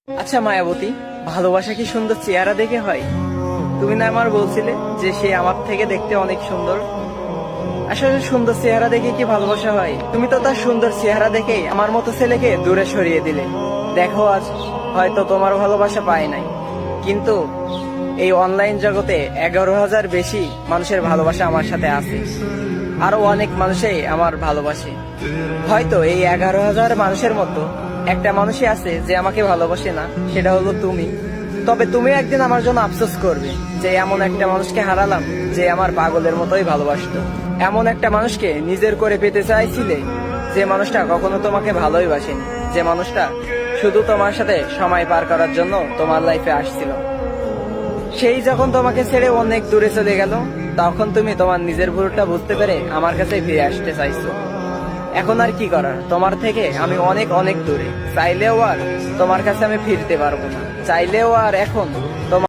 আচ্ছা মায়াবতী, ভালোবাসা কি সুন্দর চেহারা দেখে হয়? তুমি না আমার বলছিলে যে সে আমার থেকে দেখতে অনেক সুন্দর। আসলে সুন্দর চেহারা দেখে কি ভালোবাসা হয়? তুমি তো তার সুন্দর চেহারা দেখেই আমার মতো ছেলেকে দূরে সরিয়ে দিলে। দেখো আজ হয়তো তোমার ভালোবাসা পাই নাই, কিন্তু এই অনলাইন জগতে 11,000 বেশি মানুষের ভালোবাসা আমার সাথে আছে। আরো অনেক মানুষই আমার ভালোবাসে। হয়তো এই 11,000 মানুষের মতো একটা মানুষই আছে যে আমাকে ভালোবাসে না, সেটা হলো তুমি। তবে তুমি একদিন আমার জন্য আফসোস করবে যে এমন একটা মানুষকে হারালাম যে আমার পাগলের মতোই ভালোবাসতো। এমন একটা মানুষকে নিজের করে পেতে চাইছিলে যে মানুষটা কখনো তোমাকে ভালোই বাসেনি, যে মানুষটা শুধু তোমার সাথে সময় পার করার জন্য তোমার লাইফে আসছিল। সেই যখন তোমাকে ছেড়ে অনেক দূরে চলে গেল, তখন তুমি তোমার নিজের ভুলটা বুঝতে পেরে আমার কাছে ফিরে আসতে চাইছো। এখন আর কি করার, তোমার থেকে আমি অনেক অনেক দূরে। চাইলেও আর তোমার কাছে আমি ফিরতে পারবো না, চাইলেও আর এখন তোমার